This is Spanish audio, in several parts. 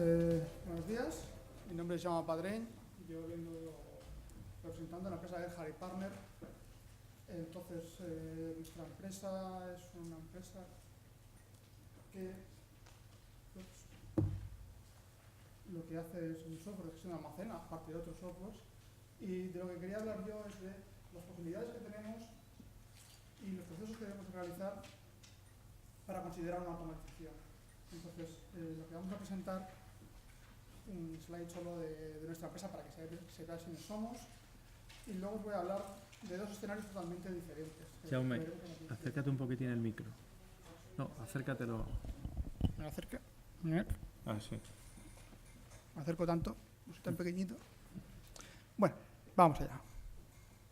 Buenos días, mi nombre es Jaume Padreny, yo vengo representando a la empresa de Harry Partner. Entonces, nuestra empresa es una empresa que lo que hace es un software de gestión de almacén, aparte de otros softwares, y de lo que quería hablar yo es de las posibilidades que tenemos y los procesos que debemos realizar para considerar una automatización. Entonces, lo que vamos a presentar un slide solo de nuestra empresa para que se vea quiénes somos, y luego os voy a hablar de dos escenarios totalmente diferentes. Jaume, acércate un poquitín el micro. No, acércatelo. ¿Me acerco? Ah, sí. Me acerco tanto, no soy tan pequeñito. Bueno, vamos allá.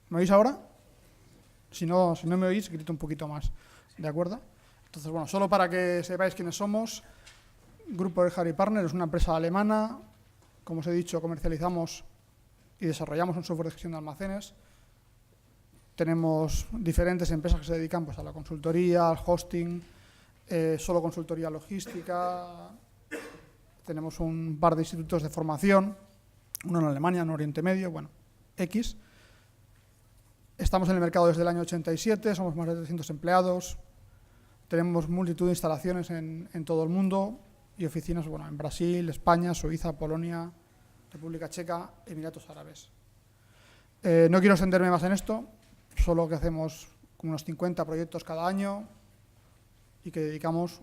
¿Me oís ahora? Si no me oís, grito un poquito más. ¿De acuerdo? Entonces, bueno, solo para que sepáis quiénes somos, Grupo de Harry Partner es una empresa alemana. Como os he dicho, comercializamos y desarrollamos un software de gestión de almacenes. Tenemos diferentes empresas que se dedican pues, a la consultoría, al hosting, solo consultoría logística. Tenemos un par de institutos de formación, uno en Alemania, en Oriente Medio, bueno, X. Estamos en el mercado desde el año 87, somos más de 300 empleados. Tenemos multitud de instalaciones en todo el mundo y oficinas bueno, en Brasil, España, Suiza, Polonia, República Checa, Emiratos Árabes. No quiero extenderme más en esto, solo que hacemos como unos 50 proyectos cada año y que dedicamos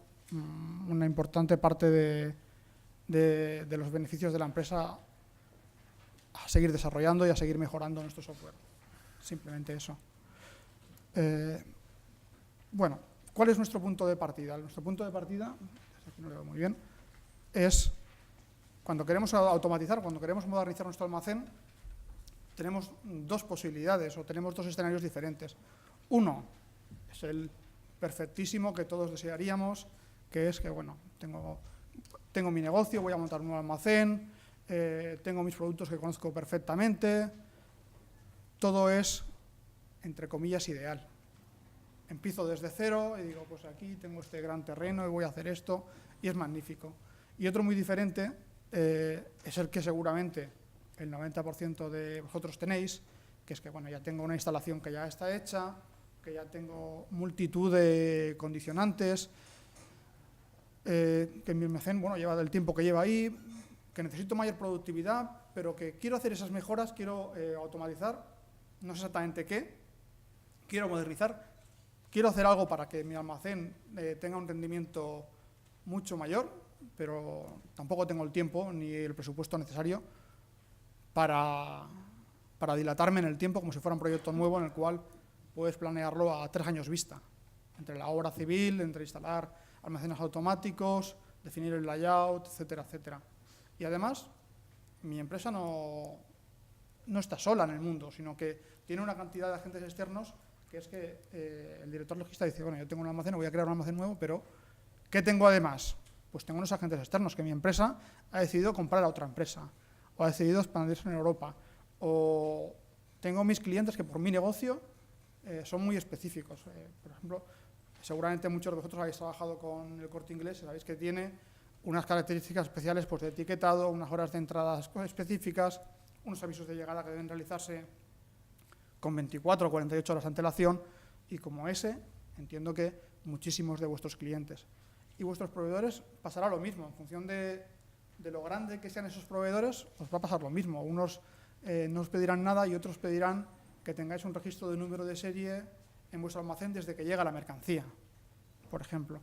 una importante parte de los beneficios de la empresa a seguir desarrollando y a seguir mejorando nuestro software. Simplemente eso. Bueno, ¿cuál es nuestro punto de partida? Nuestro punto de partida, aquí no lo veo muy bien, es cuando queremos automatizar, cuando queremos modernizar nuestro almacén, tenemos dos posibilidades o tenemos dos escenarios diferentes. Uno es el perfectísimo que todos desearíamos, que es que, bueno, tengo mi negocio, voy a montar un nuevo almacén, tengo mis productos que conozco perfectamente, todo es, entre comillas, ideal. Empiezo desde cero y digo, pues aquí tengo este gran terreno y voy a hacer esto, y es magnífico. Y otro muy diferente es el que seguramente el 90% de vosotros tenéis, que es que bueno, ya tengo una instalación que ya está hecha, que ya tengo multitud de condicionantes, que mi almacén bueno, lleva el tiempo que lleva ahí, que necesito mayor productividad, pero que quiero hacer esas mejoras, quiero automatizar, no sé exactamente qué, quiero modernizar, quiero hacer algo para que mi almacén tenga un rendimiento mucho mayor, pero tampoco tengo el tiempo ni el presupuesto necesario para dilatarme en el tiempo como si fuera un proyecto nuevo en el cual puedes planearlo a 3 años vista, entre la obra civil, entre instalar almacenes automáticos, definir el layout, etcétera, etcétera. Y además, mi empresa no está sola en el mundo, sino que tiene una cantidad de agentes externos que es que el director logista dice, bueno, yo tengo un almacén, voy a crear un almacén nuevo, pero ¿qué tengo además? Pues tengo unos agentes externos que mi empresa ha decidido comprar a otra empresa, o ha decidido expandirse en Europa, o tengo mis clientes que por mi negocio son muy específicos. Por ejemplo, seguramente muchos de vosotros habéis trabajado con el Corte Inglés, sabéis que tiene unas características especiales pues, de etiquetado, unas horas de entradas específicas, unos avisos de llegada que deben realizarse con 24 o 48 horas de antelación, y como ese, entiendo que muchísimos de vuestros clientes. Y vuestros proveedores pasará lo mismo, en función de lo grande que sean esos proveedores, os va a pasar lo mismo. Unos no os pedirán nada y otros pedirán que tengáis un registro de número de serie en vuestro almacén desde que llega la mercancía, por ejemplo,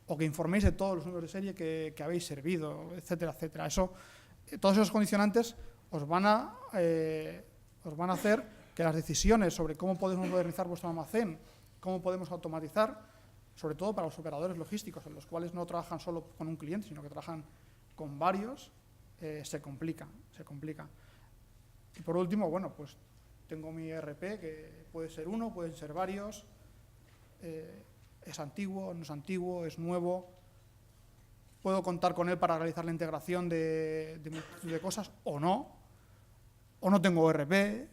o que informéis de todos los números de serie que habéis servido, etcétera, etcétera. Todos esos condicionantes os van a hacer que las decisiones sobre cómo podemos modernizar vuestro almacén, cómo podemos automatizar, sobre todo para los operadores logísticos, en los cuales no trabajan solo con un cliente, sino que trabajan con varios, se complica. Y por último, bueno, pues tengo mi ERP, que puede ser uno, pueden ser varios, es antiguo, no es antiguo, es nuevo, puedo contar con él para realizar la integración de multitud de cosas, o no tengo ERP,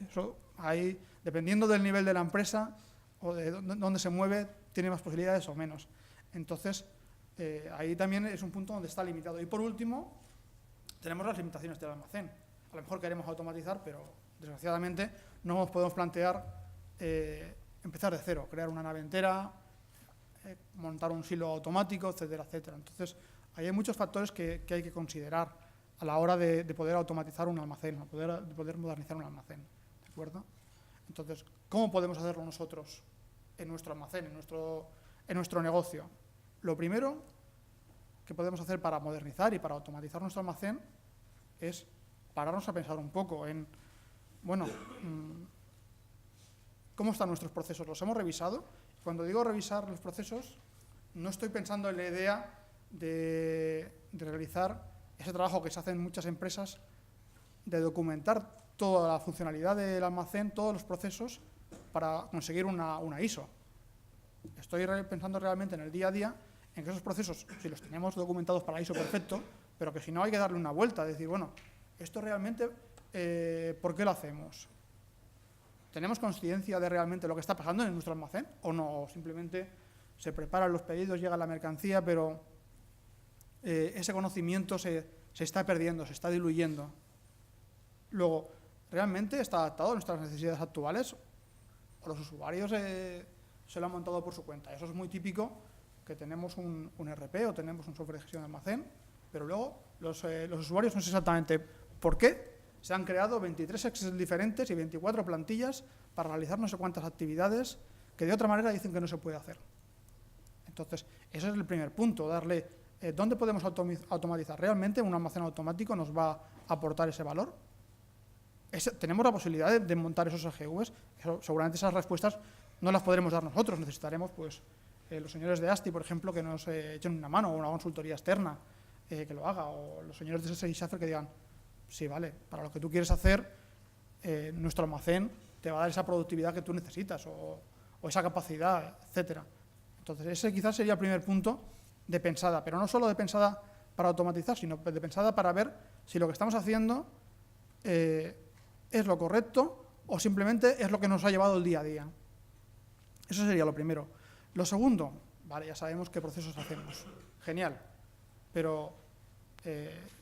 eso ahí, dependiendo del nivel de la empresa o de dónde se mueve, tiene más posibilidades o menos. Entonces, ahí también es un punto donde está limitado. Y por último, tenemos las limitaciones del almacén. A lo mejor queremos automatizar, pero desgraciadamente no nos podemos plantear empezar de cero, crear una nave entera, montar un silo automático, etcétera, etcétera. Entonces, ahí hay muchos factores que hay que considerar a la hora de poder automatizar un almacén, de poder modernizar un almacén. ¿De acuerdo? Entonces, ¿cómo podemos hacerlo nosotros en nuestro almacén, en nuestro negocio? Lo primero que podemos hacer para modernizar y para automatizar nuestro almacén es pararnos a pensar un poco en, bueno, ¿cómo están nuestros procesos? ¿Los hemos revisado? Cuando digo revisar los procesos, no estoy pensando en la idea de realizar ese trabajo que se hace en muchas empresas de documentar toda la funcionalidad del almacén, todos los procesos, para conseguir una ISO. Estoy pensando realmente en el día a día, en que esos procesos, si los tenemos documentados para ISO, perfecto, pero que si no hay que darle una vuelta, decir, bueno, esto realmente, ¿por qué lo hacemos? ¿Tenemos conciencia de realmente lo que está pasando en nuestro almacén o no? O simplemente se preparan los pedidos, llega la mercancía, pero ese conocimiento se está perdiendo, se está diluyendo. Luego, ¿realmente está adaptado a nuestras necesidades actuales? ¿O los usuarios se lo han montado por su cuenta? Eso es muy típico, que tenemos un ERP o tenemos un software de gestión de almacén, pero luego los usuarios no sé exactamente por qué se han creado 23 Excel diferentes y 24 plantillas para realizar no sé cuántas actividades que de otra manera dicen que no se puede hacer. Entonces, ese es el primer punto, darle ¿dónde podemos automatizar? ¿Realmente un almacén automático nos va a aportar ese valor? ¿Tenemos la posibilidad de montar esos AGVs? Seguramente esas respuestas no las podremos dar nosotros, necesitaremos pues, los señores de ASTI, por ejemplo, que nos echen una mano, o una consultoría externa que lo haga, o los señores de SSI SAFER que digan, sí, vale, para lo que tú quieres hacer, nuestro almacén te va a dar esa productividad que tú necesitas, o esa capacidad, etcétera. Entonces, ese quizás sería el primer punto de pensada, pero no solo de pensada para automatizar, sino de pensada para ver si lo que estamos haciendo es lo correcto o simplemente es lo que nos ha llevado el día a día. Eso sería lo primero. Lo segundo, vale, ya sabemos qué procesos hacemos. Genial. Pero,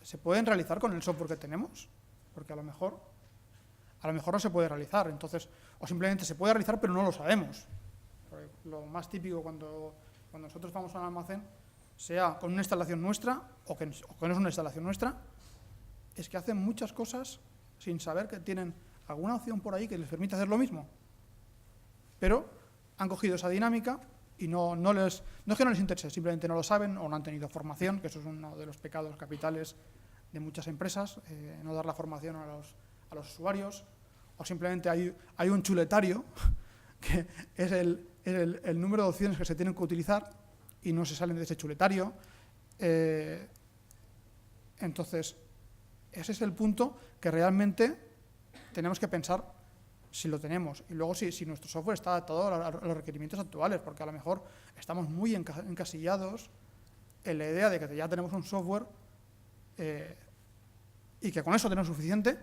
¿se pueden realizar con el software que tenemos? Porque a lo mejor no se puede realizar. Entonces, o simplemente se puede realizar, pero no lo sabemos. Porque lo más típico cuando nosotros vamos a un almacén, sea con una instalación nuestra o que no es una instalación nuestra, es que hacen muchas cosas sin saber que tienen alguna opción por ahí que les permite hacer lo mismo. Pero han cogido esa dinámica y no es que no les interese, simplemente no lo saben o no han tenido formación, que eso es uno de los pecados capitales de muchas empresas, no dar la formación a los usuarios, o simplemente hay un chuletario que es el número de opciones que se tienen que utilizar y no se salen de ese chuletario. Entonces, ese es el punto que realmente tenemos que pensar si lo tenemos. Y luego si nuestro software está adaptado a los requerimientos actuales, porque a lo mejor estamos muy encasillados en la idea de que ya tenemos un software y que con eso tenemos suficiente,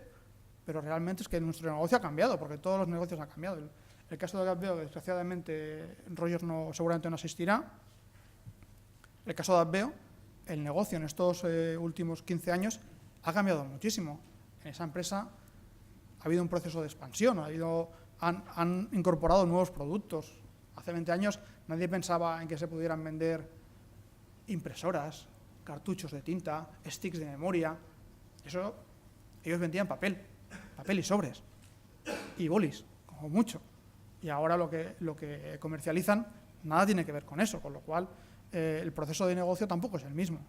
pero realmente es que nuestro negocio ha cambiado, porque todos los negocios han cambiado. El caso de Adveo, desgraciadamente, Rogers seguramente no asistirá. El caso de Adveo, el negocio en estos últimos 15 años ha cambiado muchísimo. En esa empresa ha habido un proceso de expansión, han incorporado nuevos productos. Hace 20 años nadie pensaba en que se pudieran vender impresoras, cartuchos de tinta, sticks de memoria. Eso ellos vendían papel y sobres, y bolis, como mucho. Y ahora lo que comercializan nada tiene que ver con eso, con lo cual el proceso de negocio tampoco es el mismo.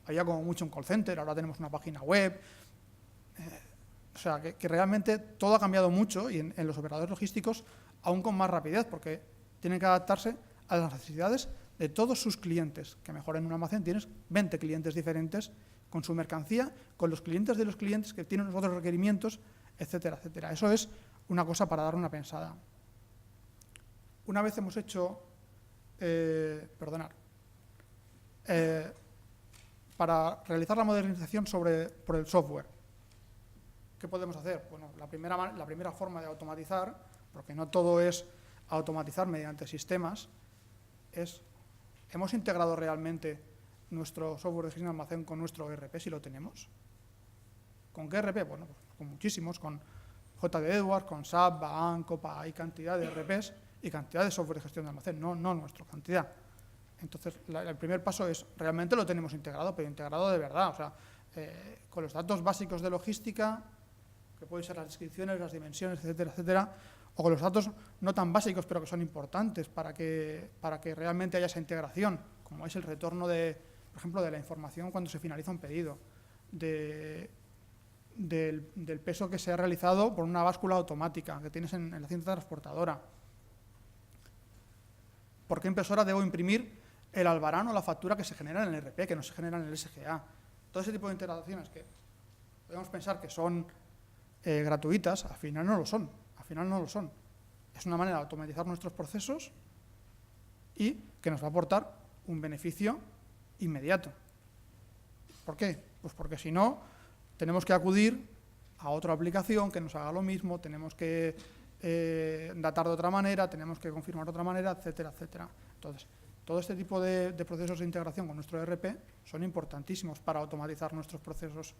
Había como mucho un call center, ahora tenemos una página web. O sea, que realmente todo ha cambiado mucho y en los operadores logísticos aún con más rapidez, porque tienen que adaptarse a las necesidades de todos sus clientes. Que mejor en un almacén tienes 20 clientes diferentes con su mercancía, con los clientes de los clientes que tienen otros requerimientos, etcétera, etcétera. Eso es una cosa para dar una pensada. Una vez hemos hecho, para realizar la modernización por el software, ¿qué podemos hacer? Bueno, la primera forma de automatizar, porque no todo es automatizar mediante sistemas, hemos integrado realmente nuestro software de gestión de almacén con nuestro ERP, si lo tenemos? ¿Con qué ERP? Bueno, pues con muchísimos, con JD Edwards, con SAP, Baan, Copa, hay cantidad de ERPs y cantidad de software de gestión de almacén, no nuestra cantidad. Entonces, el primer paso es, realmente lo tenemos integrado, pero integrado de verdad, o sea, con los datos básicos de logística, que pueden ser las descripciones, las dimensiones, etcétera, etcétera, o con los datos no tan básicos, pero que son importantes para que realmente haya esa integración, como es el retorno por ejemplo, de la información cuando se finaliza un pedido, del peso que se ha realizado por una báscula automática que tienes en la cinta transportadora. ¿Por qué impresora debo imprimir el albarán o la factura que se genera en el ERP, que no se genera en el SGA? Todo ese tipo de integraciones que podemos pensar que son gratuitas, al final no lo son. Es una manera de automatizar nuestros procesos y que nos va a aportar un beneficio inmediato. ¿Por qué? Pues porque si no, tenemos que acudir a otra aplicación que nos haga lo mismo, tenemos que datar de otra manera, tenemos que confirmar de otra manera, etcétera, etcétera. Entonces, todo este tipo de procesos de integración con nuestro ERP son importantísimos para automatizar nuestros procesos.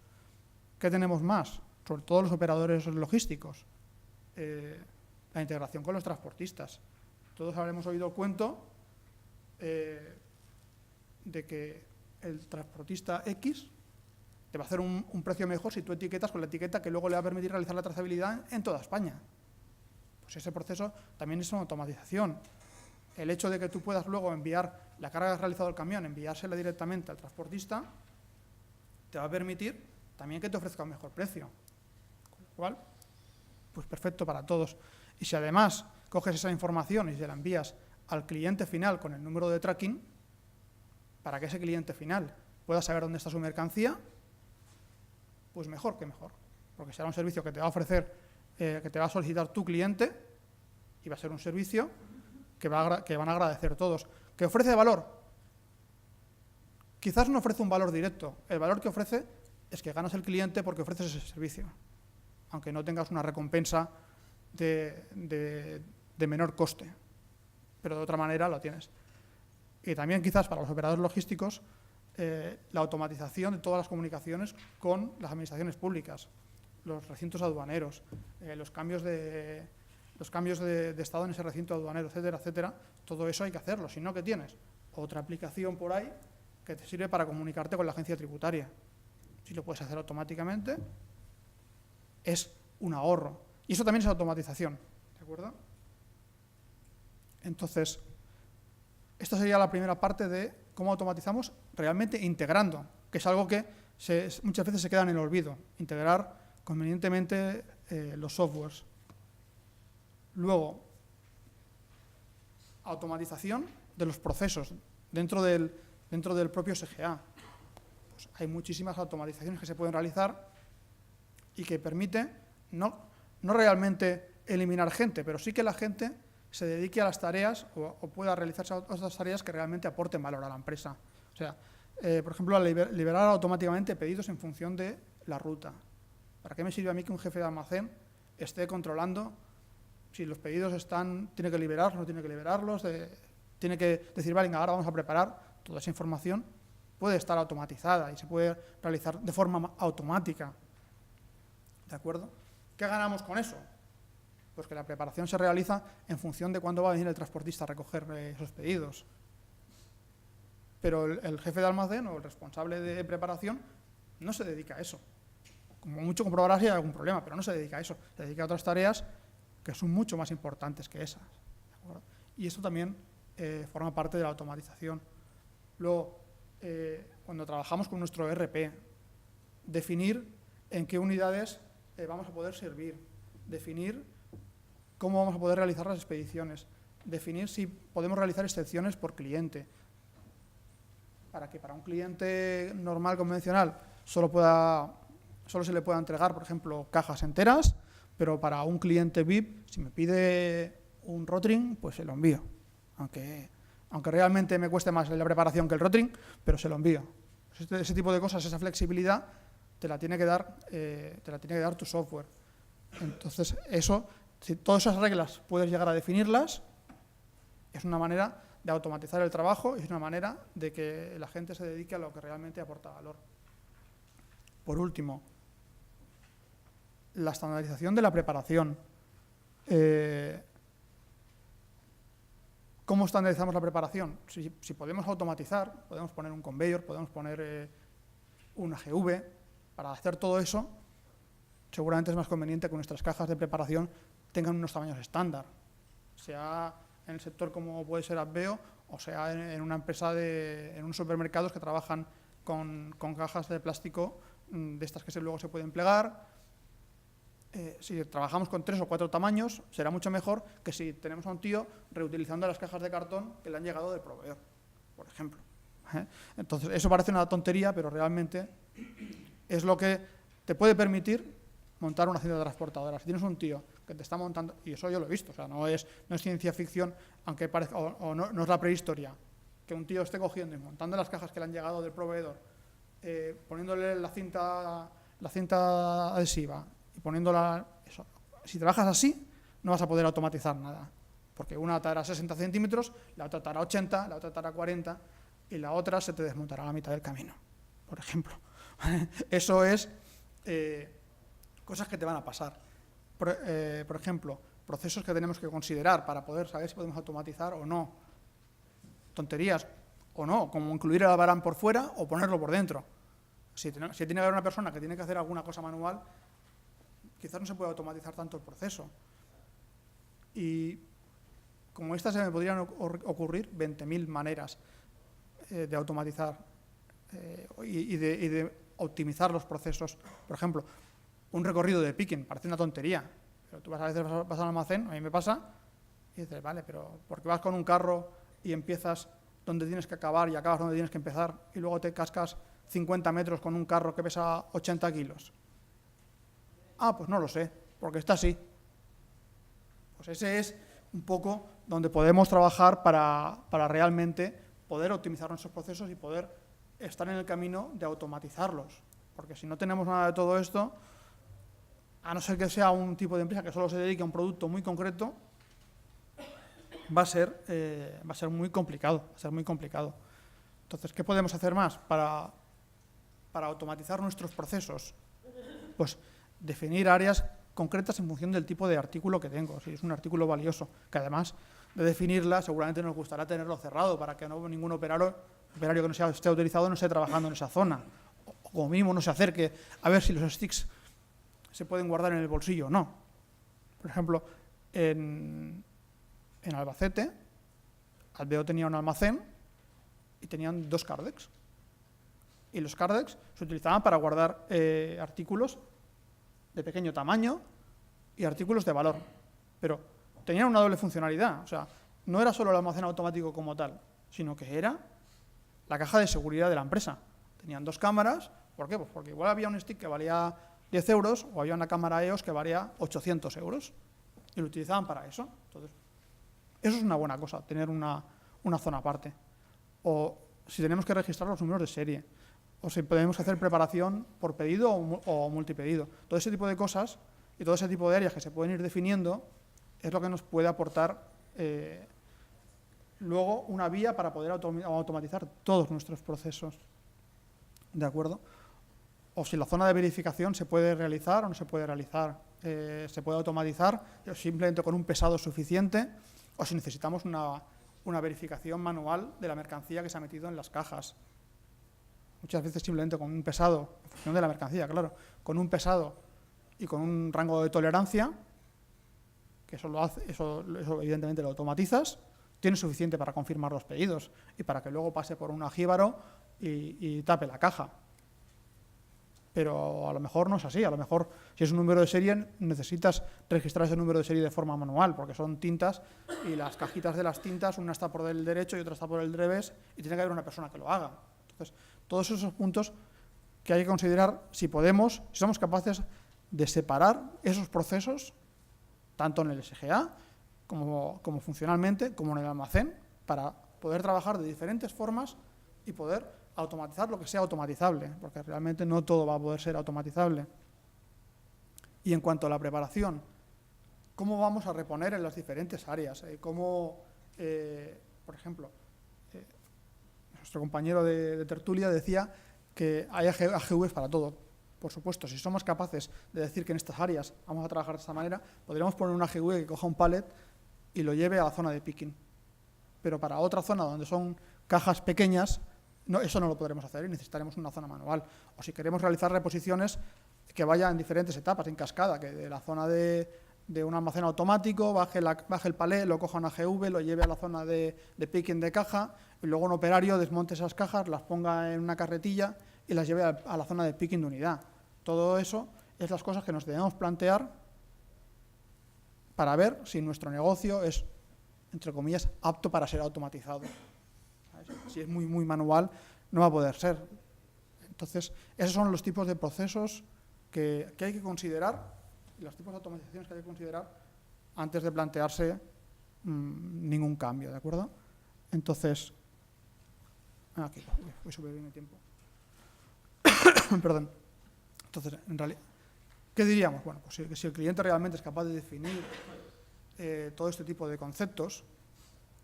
¿Qué tenemos más? Sobre todo los operadores logísticos. La integración con los transportistas. Todos habremos oído el cuento de que el transportista X te va a hacer un precio mejor si tú etiquetas con la etiqueta que luego le va a permitir realizar la trazabilidad en toda España. Pues ese proceso también es una automatización. El hecho de que tú puedas luego enviar la carga que has realizado el camión, enviársela directamente al transportista, te va a permitir también que te ofrezca un mejor precio. Con lo cual, pues perfecto para todos. Y si además coges esa información y se la envías al cliente final con el número de tracking, para que ese cliente final pueda saber dónde está su mercancía, pues mejor que mejor. Porque será un servicio que te va a ofrecer, que te va a solicitar tu cliente y va a ser un servicio que van a agradecer todos. ¿Que ofrece valor? Quizás no ofrece un valor directo. El valor que ofrece es que ganas el cliente porque ofreces ese servicio, aunque no tengas una recompensa de menor coste, pero de otra manera lo tienes. Y también quizás para los operadores logísticos, la automatización de todas las comunicaciones con las administraciones públicas, los recintos aduaneros, los cambios de estado en ese recinto aduanero, etcétera, etcétera. Todo eso hay que hacerlo, si no, ¿qué tienes? Otra aplicación por ahí que te sirve para comunicarte con la agencia tributaria. Si lo puedes hacer automáticamente, es un ahorro. Y eso también es automatización, ¿de acuerdo? Entonces, esta sería la primera parte de cómo automatizamos realmente integrando, que es algo que muchas veces se queda en el olvido, integrar convenientemente los softwares. Luego, automatización de los procesos dentro del propio SGA. Pues hay muchísimas automatizaciones que se pueden realizar y que permite no realmente eliminar gente, pero sí que la gente se dedique a las tareas o pueda realizarse otras tareas que realmente aporten valor a la empresa. O sea, por ejemplo, liberar automáticamente pedidos en función de la ruta. ¿Para qué me sirve a mí que un jefe de almacén esté controlando si los pedidos tiene que liberarlos, no tiene que liberarlos, tiene que decir, vale, ahora vamos a preparar? Toda esa información puede estar automatizada y se puede realizar de forma automática. ¿De acuerdo? ¿Qué ganamos con eso? Pues que la preparación se realiza en función de cuándo va a venir el transportista a recoger esos pedidos. Pero el jefe de almacén o el responsable de preparación no se dedica a eso. Como mucho comprobará si hay algún problema, pero no se dedica a eso. Se dedica a otras tareas que son mucho más importantes que esas. ¿De acuerdo? Y eso también forma parte de la automatización. Luego, cuando trabajamos con nuestro ERP, definir en qué unidades vamos a poder servir, definir cómo vamos a poder realizar las expediciones, definir si podemos realizar excepciones por cliente, para que para un cliente normal, convencional, solo se le pueda entregar, por ejemplo, cajas enteras, pero para un cliente VIP, si me pide un rotring, pues se lo envío, aunque realmente me cueste más la preparación que el rotring, pero se lo envío. Ese tipo de cosas, esa flexibilidad, te la tiene que dar tu software. Entonces, si todas esas reglas puedes llegar a definirlas, es una manera de automatizar el trabajo y es una manera de que la gente se dedique a lo que realmente aporta valor. Por último, la estandarización de la preparación. ¿Cómo estandarizamos la preparación? Si podemos automatizar, podemos poner un conveyor, podemos poner un AGV. Para hacer todo eso, seguramente es más conveniente que nuestras cajas de preparación tengan unos tamaños estándar, sea en el sector como puede ser Adveo, o sea en una empresa, en unos supermercados que trabajan con cajas de plástico de estas que luego se pueden plegar. Si trabajamos con 3 o 4 tamaños, será mucho mejor que si tenemos a un tío reutilizando las cajas de cartón que le han llegado del proveedor, por ejemplo. Entonces, eso parece una tontería, pero realmente es lo que te puede permitir montar una cinta transportadora. Si tienes un tío que te está montando, y eso yo lo he visto, o sea, no es ciencia ficción, aunque parezca, o no es la prehistoria, que un tío esté cogiendo y montando las cajas que le han llegado del proveedor, poniéndole la cinta adhesiva y poniéndola. Eso. Si trabajas así, no vas a poder automatizar nada, porque una atará 60 centímetros, la otra atará 80, la otra atará 40 y la otra se te desmontará a la mitad del camino, por ejemplo. Eso es cosas que te van a pasar. Por ejemplo, procesos que tenemos que considerar para poder saber si podemos automatizar o no. Tonterías o no, como incluir el albarán por fuera o ponerlo por dentro. Si tiene que haber una persona que tiene que hacer alguna cosa manual, quizás no se puede automatizar tanto el proceso. Y como estas se me podrían ocurrir 20.000 maneras de automatizar y de optimizar los procesos. Por ejemplo, un recorrido de picking, parece una tontería, pero tú a veces vas al almacén, a mí me pasa, y dices, vale, pero ¿por qué vas con un carro y empiezas donde tienes que acabar y acabas donde tienes que empezar y luego te cascas 50 metros con un carro que pesa 80 kilos? Ah, pues no lo sé, porque está así. Pues ese es un poco donde podemos trabajar para realmente poder optimizar nuestros procesos y poder estar en el camino de automatizarlos. Porque si no tenemos nada de todo esto, a no ser que sea un tipo de empresa que solo se dedique a un producto muy concreto, va a ser muy complicado. Entonces, ¿qué podemos hacer más para automatizar nuestros procesos? Pues definir áreas concretas en función del tipo de artículo que tengo. Si es un artículo valioso, que además de definirla, seguramente nos gustará tenerlo cerrado para que no ningún operario que no esté autorizado no esté trabajando en esa zona. O como mínimo no se acerque a ver si los sticks se pueden guardar en el bolsillo o no. Por ejemplo, en Albacete, Adveo tenía un almacén y tenían 2 Cardex. Y los Cardex se utilizaban para guardar artículos de pequeño tamaño y artículos de valor. Pero tenían una doble funcionalidad. O sea, no era solo el almacén automático como tal, sino que era la caja de seguridad de la empresa. Tenían 2 cámaras. ¿Por qué? Pues porque igual había un stick que valía 10 euros o había una cámara EOS que valía 800 euros. Y lo utilizaban para eso. Entonces, eso es una buena cosa, tener una zona aparte. O si tenemos que registrar los números de serie. O si podemos hacer preparación por pedido o multipedido. Todo ese tipo de cosas y todo ese tipo de áreas que se pueden ir definiendo es lo que nos puede aportar luego una vía para poder automatizar todos nuestros procesos. ¿De acuerdo? O si la zona de verificación se puede realizar o no se puede realizar. Se puede automatizar simplemente con un pesado suficiente o si necesitamos una verificación manual de la mercancía que se ha metido en las cajas. Muchas veces simplemente con un pesado, en función de la mercancía, claro, con un pesado y con un rango de tolerancia, que eso evidentemente lo automatizas, tienes suficiente para confirmar los pedidos y para que luego pase por un ajíbaro y tape la caja. Pero a lo mejor no es así, a lo mejor si es un número de serie necesitas registrar ese número de serie de forma manual, porque son tintas y las cajitas de las tintas, una está por el derecho y otra está por el revés y tiene que haber una persona que lo haga. Entonces, todos esos puntos que hay que considerar si somos capaces de separar esos procesos, tanto en el SGA como funcionalmente, como en el almacén, para poder trabajar de diferentes formas y poder automatizar lo que sea automatizable, porque realmente no todo va a poder ser automatizable. Y en cuanto a la preparación, ¿cómo vamos a reponer en las diferentes áreas? Por Por ejemplo, nuestro compañero de tertulia decía que hay AGVs para todo. Por supuesto, si somos capaces de decir que en estas áreas vamos a trabajar de esta manera, podríamos poner un AGV que coja un pallet y lo lleve a la zona de picking. Pero para otra zona donde son cajas pequeñas, eso no lo podremos hacer y necesitaremos una zona manual. O si queremos realizar reposiciones que vayan en diferentes etapas, en cascada, que de la zona de un almacén automático baje el palé, lo coja un AGV, lo lleve a la zona de picking de caja y luego un operario desmonte esas cajas, las ponga en una carretilla y las lleve a la zona de picking de unidad. Todo eso es las cosas que nos debemos plantear para ver si nuestro negocio es, entre comillas, apto para ser automatizado. Si es muy, muy manual, no va a poder ser. Entonces, esos son los tipos de procesos que hay que considerar, y los tipos de automatizaciones que hay que considerar antes de plantearse ningún cambio, ¿de acuerdo? Entonces, aquí, voy súper bien el tiempo. Perdón. Entonces, en realidad, ¿qué diríamos? Bueno, pues si el cliente realmente es capaz de definir todo este tipo de conceptos,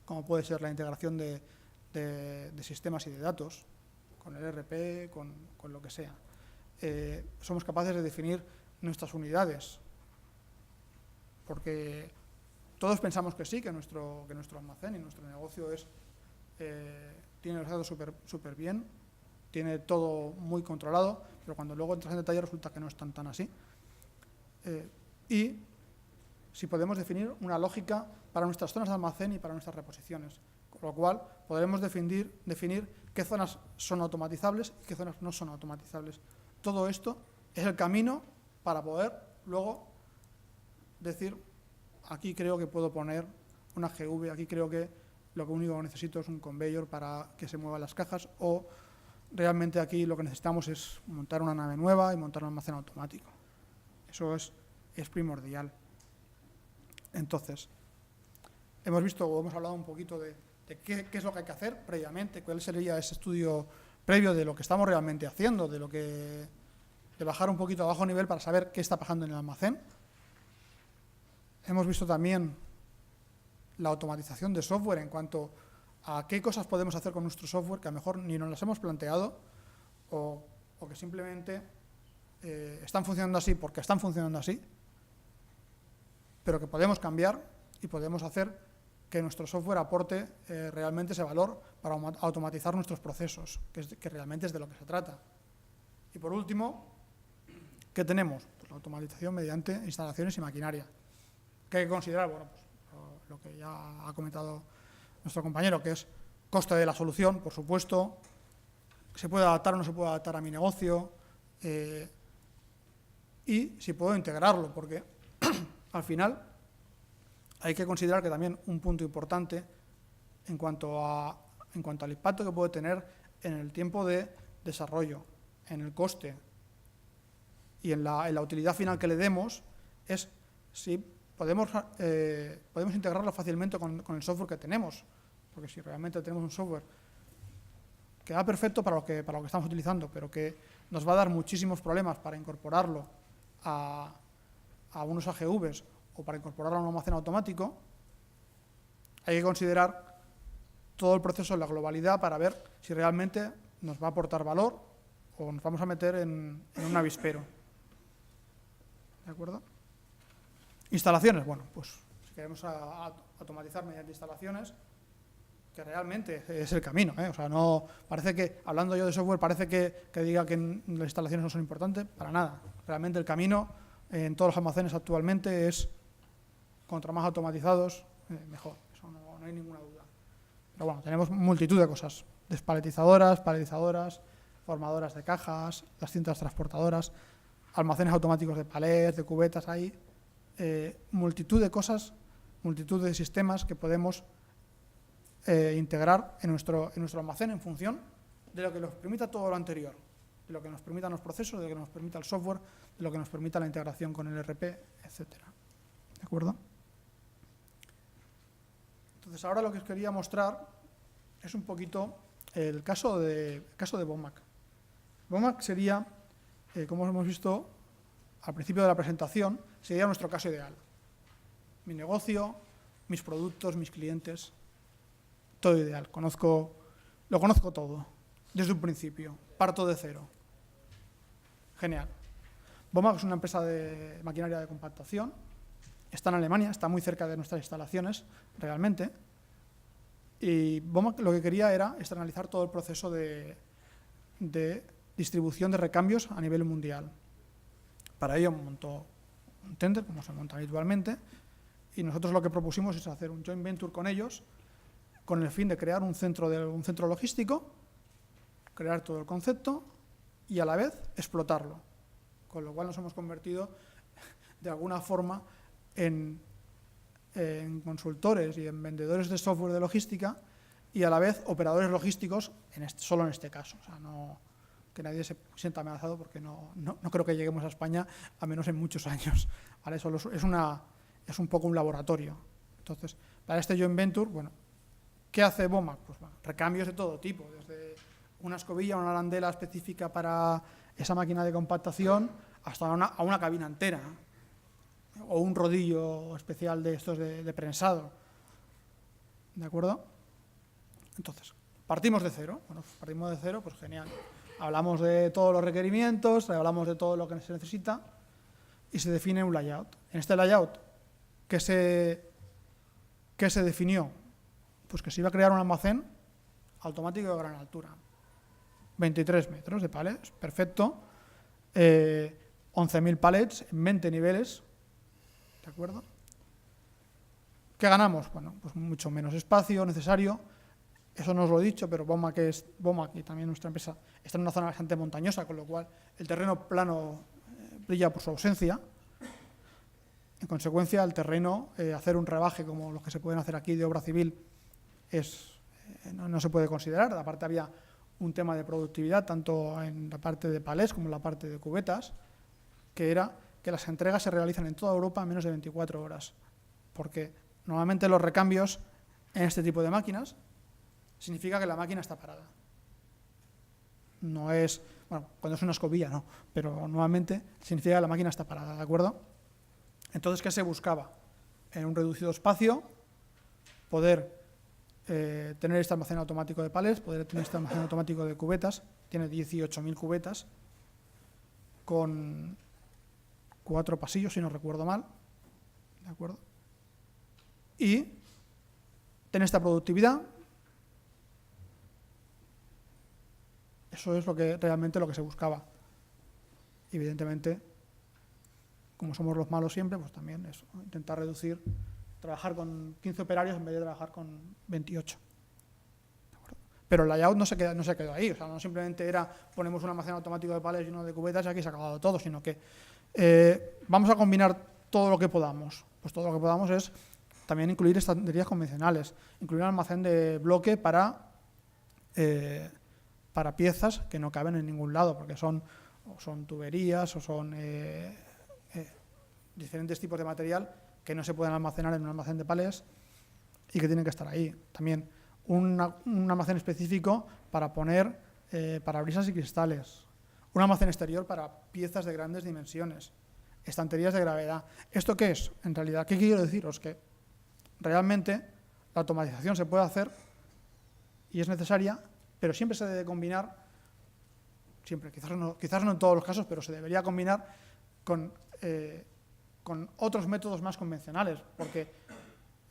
como puede ser la integración de sistemas y de datos, con el ERP, con lo que sea. Somos capaces de definir nuestras unidades, porque todos pensamos que sí, que nuestro almacén y nuestro negocio tiene los datos súper bien, tiene todo muy controlado, pero cuando luego entras en detalle resulta que no es tan así. Y si podemos definir una lógica para nuestras zonas de almacén y para nuestras reposiciones, con lo cual podremos definir qué zonas son automatizables y qué zonas no son automatizables. Todo esto es el camino para poder luego decir, aquí creo que puedo poner una GV, aquí creo que lo único que necesito es un conveyor para que se muevan las cajas, o realmente aquí lo que necesitamos es montar una nave nueva y montar un almacén automático. Eso es primordial. Entonces, hemos hablado un poquito de qué es lo que hay que hacer previamente, cuál sería ese estudio previo de lo que estamos realmente haciendo, de bajar un poquito a bajo nivel para saber qué está pasando en el almacén. Hemos visto también la automatización de software en cuanto a qué cosas podemos hacer con nuestro software que a lo mejor ni nos las hemos planteado o que simplemente están funcionando así porque están funcionando así, pero que podemos cambiar y podemos hacer que nuestro software aporte realmente ese valor para automatizar nuestros procesos, que realmente es de lo que se trata. Y por último, ¿qué tenemos? Pues la automatización mediante instalaciones y maquinaria. ¿Qué hay que considerar? Bueno, pues lo que ya ha comentado nuestro compañero, que es coste de la solución, por supuesto, se puede adaptar o no se puede adaptar a mi negocio, y si puedo integrarlo, porque al final hay que considerar que también un punto importante en cuanto al impacto que puede tener en el tiempo de desarrollo, en el coste y en la utilidad final que le demos, es si podemos integrarlo fácilmente con el software que tenemos, porque si realmente tenemos un software que va perfecto para lo que estamos utilizando, pero que nos va a dar muchísimos problemas para incorporarlo a unos AGVs o para incorporarlo a un almacén automático, hay que considerar todo el proceso en la globalidad para ver si realmente nos va a aportar valor o nos vamos a meter en un avispero. ¿De acuerdo? Instalaciones, bueno, pues si queremos automatizar mediante instalaciones, que realmente es el camino, ¿eh? O sea, no parece que, hablando yo de software, parece que diga que las instalaciones no son importantes, para nada. Realmente el camino en todos los almacenes actualmente es, contra más automatizados, mejor. Eso no hay ninguna duda. Pero bueno, tenemos multitud de cosas. Despaletizadoras, paletizadoras, formadoras de cajas, las cintas transportadoras, almacenes automáticos de palés, de cubetas, hay multitud de cosas, multitud de sistemas que podemos integrar en nuestro almacén en función de lo que nos permita todo lo anterior, de lo que nos permitan los procesos, de lo que nos permita el software, de lo que nos permita la integración con el ERP, etcétera. ¿De acuerdo? Entonces, ahora lo que os quería mostrar es un poquito el caso de Bomac. Bomac sería, como hemos visto al principio de la presentación, sería nuestro caso ideal. Mi negocio, mis productos, mis clientes. todo ideal. Lo conozco todo, desde un principio, parto de cero. Genial. Bomag es una empresa de maquinaria de compactación, está en Alemania, está muy cerca de nuestras instalaciones, realmente, y Bomag lo que quería era externalizar todo el proceso de distribución de recambios a nivel mundial. Para ello montó un tender, como se monta habitualmente, y nosotros lo que propusimos es hacer un joint venture con ellos, con el fin de crear un centro logístico, crear todo el concepto y a la vez explotarlo. Con lo cual nos hemos convertido de alguna forma en consultores y en vendedores de software de logística y a la vez operadores logísticos, solo en este caso. O sea, no, que nadie se sienta amenazado porque no creo que lleguemos a España, a menos en muchos años. ¿Vale? Solo es un poco un laboratorio. Entonces, para este joint venture, bueno, ¿qué hace Bomag? Pues bueno, recambios de todo tipo, desde una escobilla, una arandela específica para esa máquina de compactación, hasta a una cabina entera, o un rodillo especial de estos de prensado. ¿De acuerdo? Entonces, partimos de cero. Bueno, partimos de cero, pues genial. Hablamos de todos los requerimientos, hablamos de todo lo que se necesita y se define un layout. En este layout, ¿qué se definió? Pues que se iba a crear un almacén automático de gran altura. 23 metros de palets, perfecto. 11.000 palets en 20 niveles. ¿De acuerdo? ¿Qué ganamos? Bueno, pues mucho menos espacio necesario. Eso no os lo he dicho, pero Bomag y también nuestra empresa está en una zona bastante montañosa, con lo cual el terreno plano brilla por su ausencia. En consecuencia, el terreno, hacer un rebaje como los que se pueden hacer aquí de obra civil, no se puede considerar. Aparte había un tema de productividad, tanto en la parte de palés como en la parte de cubetas, que era que las entregas se realizan en toda Europa en menos de 24 horas. Porque normalmente los recambios en este tipo de máquinas significa que la máquina está parada. No es, bueno, cuando es una escobilla no, pero normalmente significa que la máquina está parada, ¿de acuerdo? Entonces, ¿qué se buscaba? En un reducido espacio, poder tener este almacén automático de palets, poder tener este almacén automático de cubetas, tiene 18.000 cubetas, con 4 pasillos, si no recuerdo mal, ¿de acuerdo? Y tener esta productividad. Eso es realmente lo que se buscaba. Evidentemente, como somos los malos siempre, pues también es intentar reducir, trabajar con 15 operarios en vez de trabajar con 28. ¿De acuerdo? Pero el layout no se quedó ahí, o sea, no simplemente era ponemos un almacén automático de palets y uno de cubetas y aquí se ha acabado todo, sino que vamos a combinar todo lo que podamos. Pues todo lo que podamos es también incluir estanterías convencionales, incluir un almacén de bloque para piezas que no caben en ningún lado, porque son tuberías o son diferentes tipos de material que no se pueden almacenar en un almacén de palés y que tienen que estar ahí. También un almacén específico para poner parabrisas y cristales, un almacén exterior para piezas de grandes dimensiones, estanterías de gravedad. ¿Esto qué es? En realidad, ¿qué quiero deciros? Que realmente la automatización se puede hacer y es necesaria, pero siempre se debe combinar, siempre, quizás no en todos los casos, pero se debería combinar con otros métodos más convencionales, porque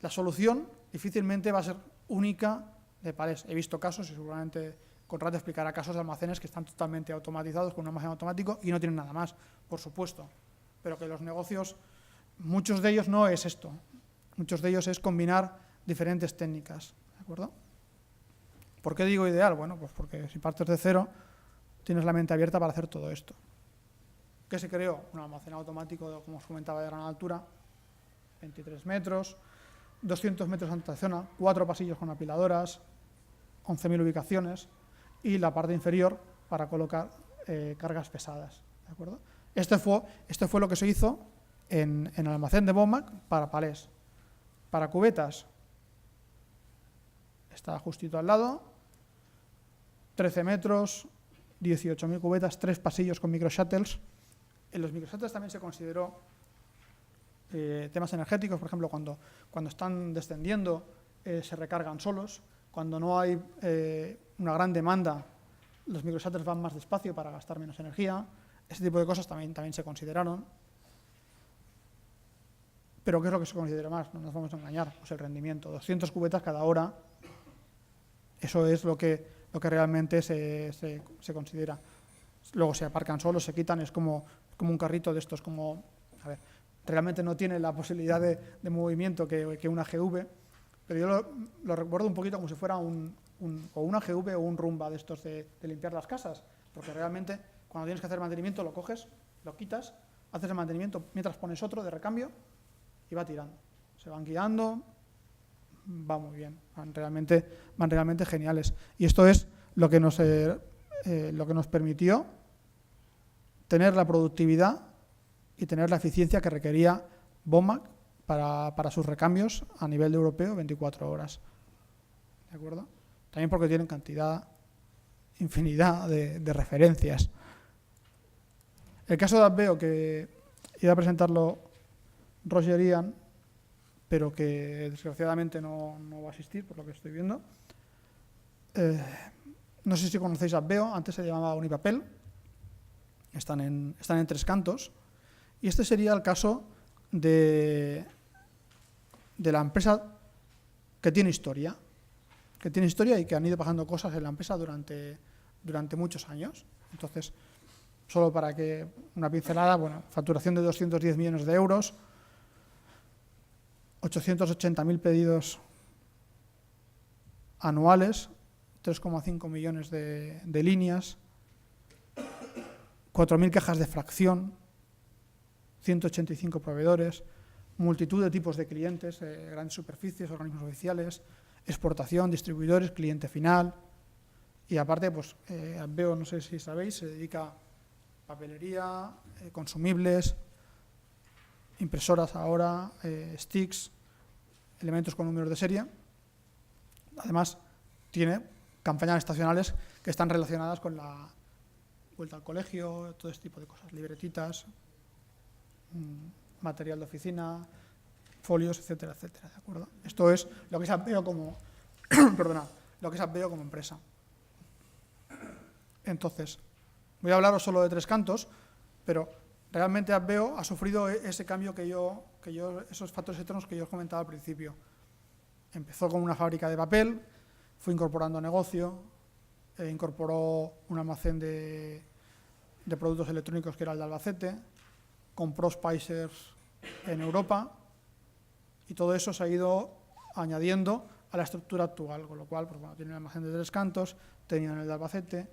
la solución difícilmente va a ser única de palés. He visto casos, y seguramente Conrad explicará casos de almacenes que están totalmente automatizados con un almacén automático y no tienen nada más, por supuesto, pero que los negocios, muchos de ellos no es esto, muchos de ellos es combinar diferentes técnicas, ¿de acuerdo? ¿Por qué digo ideal? Bueno, pues porque si partes de cero, tienes la mente abierta para hacer todo esto. ¿Qué se creó? Un almacén automático, como os comentaba, de gran altura, 23 metros, 200 metros de antezona, 4 pasillos con apiladoras, 11.000 ubicaciones y la parte inferior para colocar cargas pesadas. ¿De acuerdo? Esto fue lo que se hizo en el almacén de Bomag para palés. Para cubetas, está justito al lado, 13 metros, 18.000 cubetas, 3 pasillos con microshuttles. En los microshuttles también se consideró temas energéticos, por ejemplo, cuando están descendiendo se recargan solos, Cuando no hay una gran demanda, los microshutters van más despacio para gastar menos energía. Ese tipo de cosas también se consideraron. Pero ¿qué es lo que se considera más? No nos vamos a engañar. Pues el rendimiento. 200 cubetas cada hora. Eso es lo que realmente se considera. Luego se aparcan solos, se quitan. Es como un carrito de estos. Realmente no tiene la posibilidad de movimiento que una GV. Pero yo lo recuerdo un poquito como si fuera o una GV o un Rumba de estos de limpiar las casas. Porque realmente cuando tienes que hacer mantenimiento lo coges, lo quitas, haces el mantenimiento mientras pones otro de recambio y va tirando. Se van guiando, va muy bien, van realmente geniales. Y esto es lo que nos permitió tener la productividad y tener la eficiencia que requería Bomac para sus recambios a nivel de europeo 24 horas. ¿De acuerdo? También porque tienen infinidad de referencias. El caso de Adveo, que iba a presentarlo Roger Ian, pero que desgraciadamente no va a asistir, por lo que estoy viendo. No sé si conocéis Adveo, antes se llamaba Unipapel, están en Tres Cantos, y este sería el caso de la empresa que tiene historia y que han ido pasando cosas en la empresa durante muchos años. Entonces, solo para que una pincelada, facturación de 210 millones de euros, 880.000 pedidos anuales, 3,5 millones de líneas, 4.000 cajas de fracción, 185 proveedores, multitud de tipos de clientes, grandes superficies, organismos oficiales, exportación, distribuidores, cliente final. Y aparte, Adveo, no sé si sabéis, se dedica a papelería, consumibles, impresoras ahora, sticks, elementos con números de serie. Además, tiene campañas estacionales que están relacionadas con la vuelta al colegio, todo este tipo de cosas, libretitas, material de oficina, folios, etcétera, etcétera, ¿de acuerdo? Esto es lo que es Adveo como lo que es Adveo como empresa. Entonces, voy a hablaros solo de Tres Cantos, pero realmente Adveo ha sufrido ese cambio esos factores externos que yo os comentaba al principio. Empezó con una fábrica de papel, fue incorporando negocio, incorporó un almacén de productos electrónicos que era el de Albacete, compró Spicers en Europa y todo eso se ha ido añadiendo a la estructura actual, con lo cual tienen el almacén de Tres Cantos, tenían el de Albacete,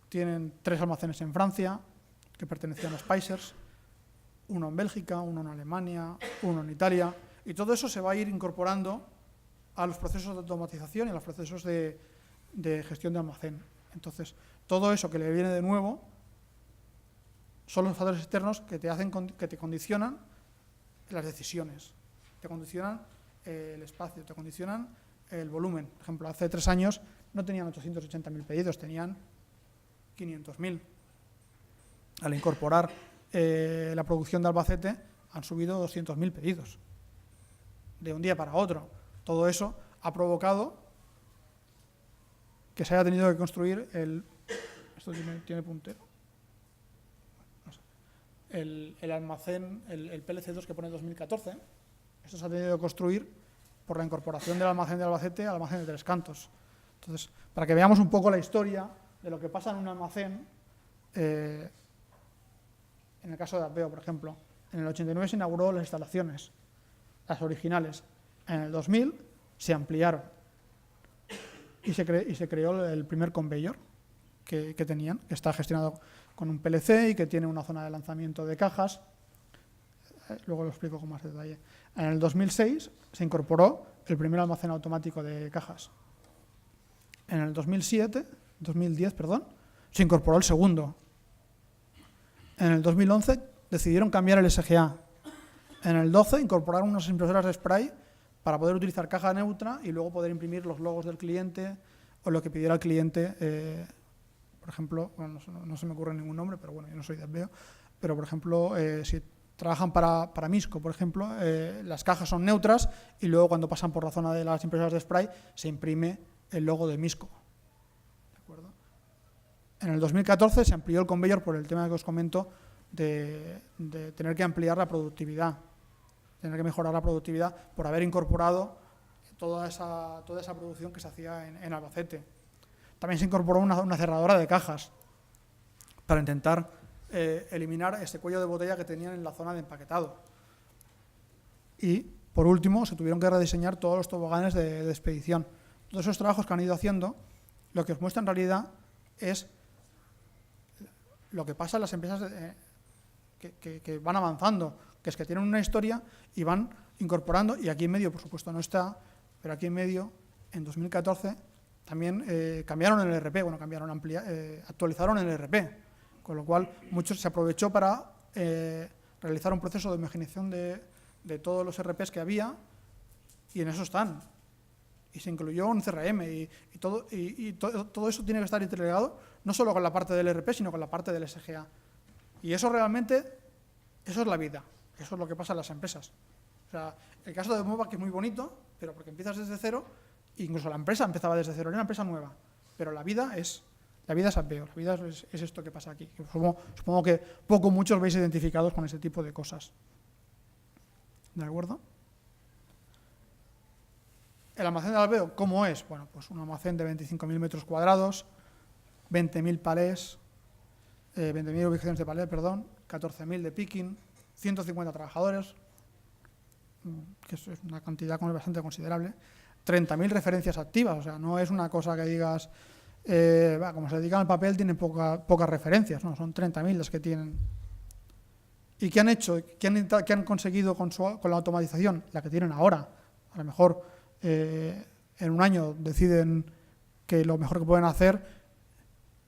tienen 3 almacenes en Francia que pertenecían a Spicers, uno en Bélgica, uno en Alemania, uno en Italia, y todo eso se va a ir incorporando a los procesos de automatización y a los procesos de gestión de almacén. Entonces, todo eso que le viene de nuevo son los factores externos que te condicionan las decisiones, te condicionan el espacio, te condicionan el volumen. Por ejemplo, hace 3 años no tenían 880.000 pedidos, tenían 500.000. Al incorporar la producción de Albacete han subido 200.000 pedidos de un día para otro. Todo eso ha provocado que se haya tenido que construir esto tiene puntero. No sé. El almacén, el PLC2 que pone 2014, esto se ha tenido que construir por la incorporación del almacén de Albacete al almacén de Tres Cantos. Entonces, para que veamos un poco la historia de lo que pasa en un almacén, en el caso de Adveo, por ejemplo, en el 89 se inauguró las instalaciones, las originales. En el 2000 se ampliaron y se creó el primer conveyor que tenían, que está gestionado con un PLC y que tiene una zona de lanzamiento de cajas. Luego lo explico con más detalle. En el 2006 se incorporó el primer almacén automático de cajas. En el 2010, se incorporó el segundo. En el 2011 decidieron cambiar el SGA. En el 12 incorporaron unas impresoras de spray para poder utilizar caja neutra y luego poder imprimir los logos del cliente o lo que pidiera el cliente. Por ejemplo, no se me ocurre ningún nombre, pero bueno, yo no soy de Adveo, pero por ejemplo, si trabajan para Misco, por ejemplo, las cajas son neutras y luego cuando pasan por la zona de las impresoras de spray se imprime el logo de Misco. ¿De acuerdo? En el 2014 se amplió el conveyor por el tema que os comento de tener que ampliar la productividad, tener que mejorar la productividad por haber incorporado toda esa producción que se hacía en Albacete. También se incorporó una cerradora de cajas para intentar eliminar este cuello de botella que tenían en la zona de empaquetado. Y, por último, se tuvieron que rediseñar todos los toboganes de expedición. Todos esos trabajos que han ido haciendo, lo que os muestra en realidad es lo que pasa en las empresas que van avanzando, que es que tienen una historia y van incorporando, y aquí en medio, por supuesto, no está, pero aquí en medio, en 2014, también cambiaron el ERP, actualizaron el ERP, con lo cual muchos se aprovechó para realizar un proceso de homogeneización de todos los ERPs que había, y en eso están. Y se incluyó un CRM y todo eso tiene que estar interligado, no solo con la parte del ERP, sino con la parte del SGA. Y eso realmente, eso es la vida, eso es lo que pasa en las empresas. O sea, el caso de Movac es muy bonito, pero porque empiezas desde cero, incluso la empresa empezaba desde cero, era una empresa nueva, pero la vida es Adveo, la vida es esto que pasa aquí. Supongo que muchos veis identificados con ese tipo de cosas. ¿De acuerdo? El almacén de Adveo, ¿cómo es? Bueno, pues un almacén de 25.000 metros cuadrados, 20.000 palés, 20.000 ubicaciones de palés, 14.000 de picking, 150 trabajadores, que es una cantidad bastante considerable, 30.000 referencias activas, o sea, no es una cosa que digas, como se dedican al papel, tienen pocas referencias, no, son 30.000 las que tienen. ¿Y qué han hecho? ¿Qué han conseguido con la automatización? La que tienen ahora. A lo mejor en un año deciden que lo mejor que pueden hacer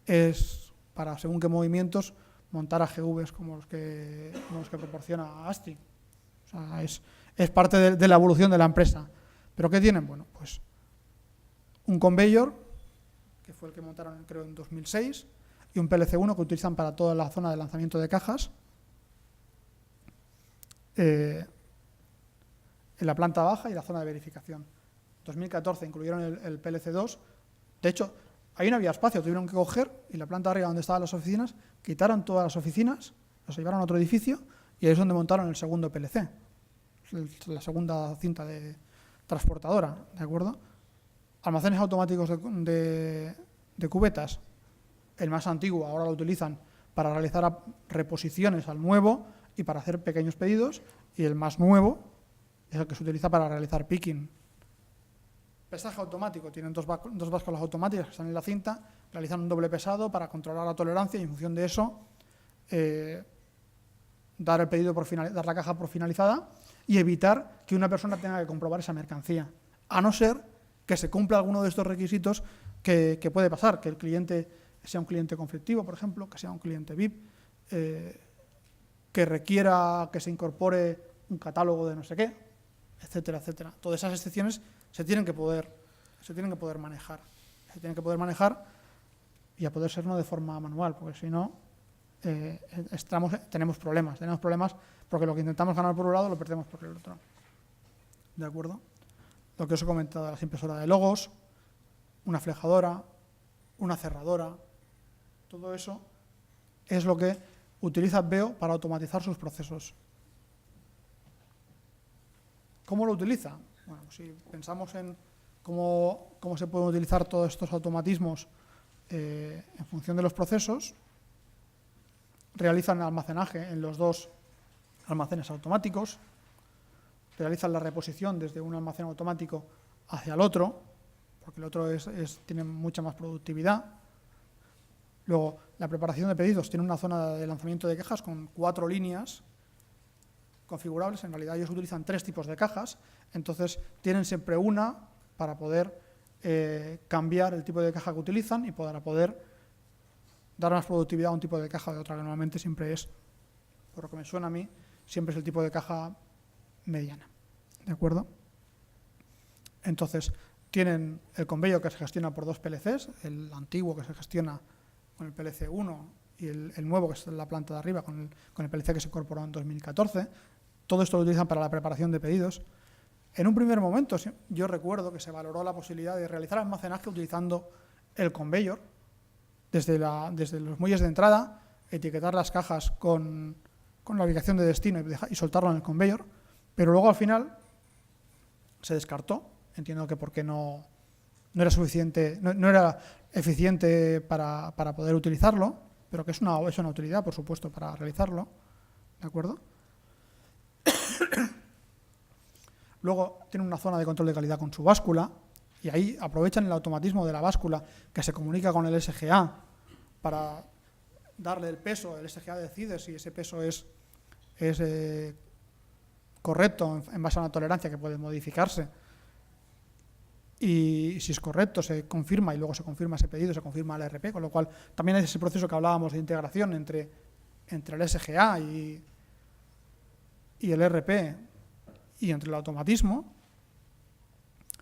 es, para según qué movimientos, montar AGVs como los que proporciona ASTI. O sea, es parte de la evolución de la empresa. ¿Pero qué tienen? Bueno, pues un conveyor, que fue el que montaron creo en 2006, y un PLC1 que utilizan para toda la zona de lanzamiento de cajas. En la planta baja y la zona de verificación. En 2014 incluyeron el PLC2. De hecho, ahí no había espacio, tuvieron que coger, y la planta arriba donde estaban las oficinas, quitaron todas las oficinas, las llevaron a otro edificio, y ahí es donde montaron el segundo PLC, la segunda cinta de transportadora, ¿de acuerdo? Almacenes automáticos de cubetas, el más antiguo, ahora lo utilizan para realizar reposiciones al nuevo y para hacer pequeños pedidos, y el más nuevo es el que se utiliza para realizar picking. Pesaje automático, tienen dos básculas automáticas que están en la cinta, realizan un doble pesado para controlar la tolerancia y en función de eso dar la caja por finalizada y evitar que una persona tenga que comprobar esa mercancía, a no ser que se cumpla alguno de estos requisitos que puede pasar, que el cliente sea un cliente conflictivo, por ejemplo, que sea un cliente VIP, que requiera que se incorpore un catálogo de no sé qué, etcétera, etcétera. Todas esas excepciones se tienen que poder manejar. Se tienen que poder manejar y a poder ser no de forma manual, porque si no tenemos problemas porque lo que intentamos ganar por un lado lo perdemos por el otro. ¿De acuerdo? Lo que os he comentado, las impresoras de logos, una flejadora, una cerradora, todo eso es lo que utiliza Adveo para automatizar sus procesos. ¿Cómo lo utiliza? Bueno, si pensamos en cómo se pueden utilizar todos estos automatismos en función de los procesos, realizan almacenaje en los dos almacenes automáticos, realizan la reposición desde un almacén automático hacia el otro, porque el otro tiene mucha más productividad. Luego, la preparación de pedidos tiene una zona de lanzamiento de cajas con 4 líneas configurables. En realidad ellos utilizan 3 tipos de cajas, entonces tienen siempre una para poder cambiar el tipo de caja que utilizan y para poder dar más productividad a un tipo de caja de otra, que normalmente siempre es, por lo que me suena a mí, siempre es el tipo de caja mediana. ¿De acuerdo? Entonces, tienen el conveyor que se gestiona por 2 PLCs, el antiguo que se gestiona con el PLC 1 y el nuevo que está en la planta de arriba con el PLC que se incorporó en 2014. Todo esto lo utilizan para la preparación de pedidos. En un primer momento, yo recuerdo que se valoró la posibilidad de realizar almacenaje utilizando el conveyor, desde los muelles de entrada, etiquetar las cajas con la ubicación de destino y soltarlo en el conveyor, pero luego al final se descartó. Entiendo que porque no era suficiente, no era eficiente para poder utilizarlo, pero que es una utilidad, por supuesto, para realizarlo. ¿De acuerdo? Luego tiene una zona de control de calidad con su báscula, y ahí aprovechan el automatismo de la báscula que se comunica con el SGA para darle el peso. El SGA decide si ese peso es correcto en base a una tolerancia que puede modificarse. Y si es correcto, se confirma y luego se confirma ese pedido, se confirma el ERP, con lo cual también es ese proceso que hablábamos de integración entre el SGA y el ERP y entre el automatismo.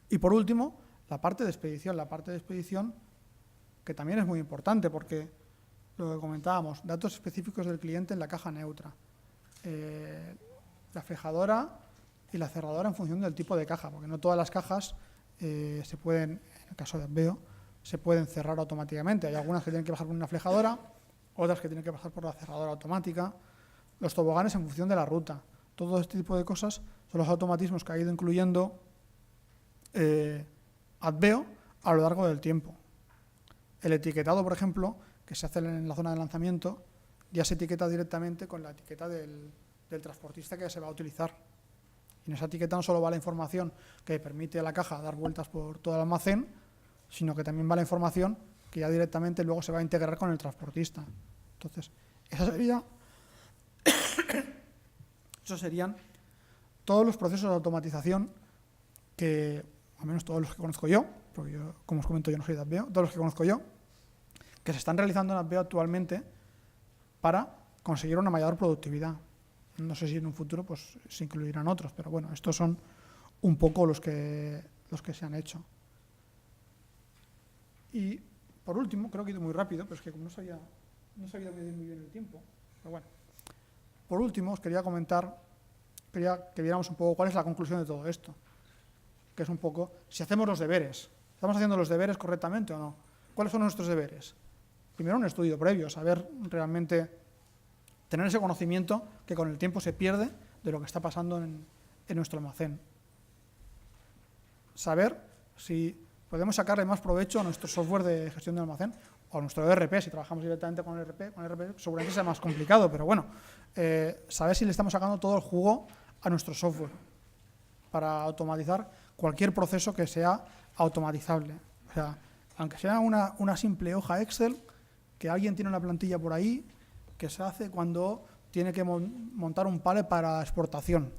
Y por último, la parte de expedición, que también es muy importante porque lo que comentábamos, datos específicos del cliente en la caja neutra, la fijadora y la cerradora en función del tipo de caja, porque no todas las cajas se pueden, en el caso de Adveo, se pueden cerrar automáticamente. Hay algunas que tienen que pasar por una fijadora, otras que tienen que pasar por la cerradora automática, los toboganes en función de la ruta. Todo este tipo de cosas son los automatismos que ha ido incluyendo Adveo a lo largo del tiempo. El etiquetado, por ejemplo, que se hace en la zona de lanzamiento, ya se etiqueta directamente con la etiqueta del transportista que se va a utilizar. Y en esa etiqueta no solo va la información que permite a la caja dar vueltas por todo el almacén, sino que también va la información que ya directamente luego se va a integrar con el transportista. Entonces, esos serían todos los procesos de automatización que, al menos todos los que conozco yo, porque yo, como os comento, yo no soy de Adveo, todos los que conozco yo, que se están realizando en Adveo actualmente para conseguir una mayor productividad. No sé si en un futuro pues se incluirán otros, pero bueno, estos son un poco los que se han hecho. Y por último, creo que he ido muy rápido, pero es que como no sabía medir muy bien el tiempo, pero bueno. Por último, os quería que viéramos un poco cuál es la conclusión de todo esto, que es un poco si hacemos los deberes. ¿Estamos haciendo los deberes correctamente o no? ¿Cuáles son nuestros deberes? Primero, un estudio previo, saber realmente, tener ese conocimiento que con el tiempo se pierde de lo que está pasando en nuestro almacén. Saber si podemos sacarle más provecho a nuestro software de gestión de almacén o a nuestro ERP. Si trabajamos directamente con ERP seguramente sea más complicado, pero bueno, saber si le estamos sacando todo el jugo a nuestro software para automatizar cualquier proceso que sea automatizable. O sea, aunque sea una simple hoja Excel, que alguien tiene una plantilla por ahí que se hace cuando tiene que montar un pallet para exportación.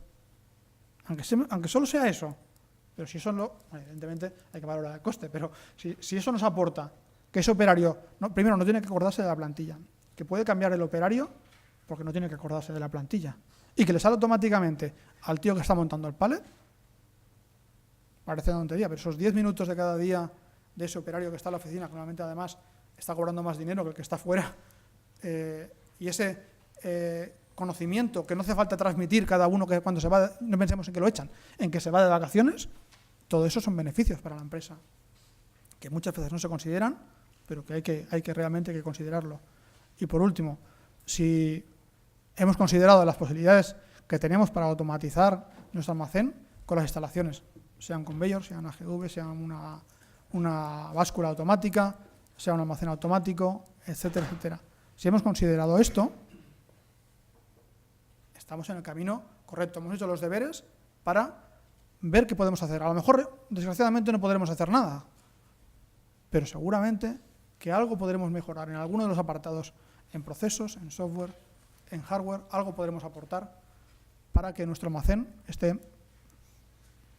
Aunque solo sea eso, pero si eso evidentemente hay que valorar el coste, pero si eso nos aporta que ese operario, primero no tiene que acordarse de la plantilla, que puede cambiar el operario porque no tiene que acordarse de la plantilla, y que le sale automáticamente al tío que está montando el pallet, parece una tontería, pero esos 10 minutos de cada día de ese operario que está en la oficina, que normalmente además está cobrando más dinero que el que está fuera, y ese conocimiento que no hace falta transmitir cada uno que cuando se va, no pensemos en que lo echan, en que se va de vacaciones, todo eso son beneficios para la empresa, que muchas veces no se consideran, pero que hay que realmente considerarlo. Y por último, si hemos considerado las posibilidades que tenemos para automatizar nuestro almacén con las instalaciones, sean conveyor, sean AGV, sean una báscula automática, sea un almacén automático, etcétera, etcétera. Si hemos considerado esto, estamos en el camino correcto. Hemos hecho los deberes para ver qué podemos hacer. A lo mejor, desgraciadamente, no podremos hacer nada, pero seguramente que algo podremos mejorar en alguno de los apartados, en procesos, en software, en hardware, algo podremos aportar para que nuestro almacén esté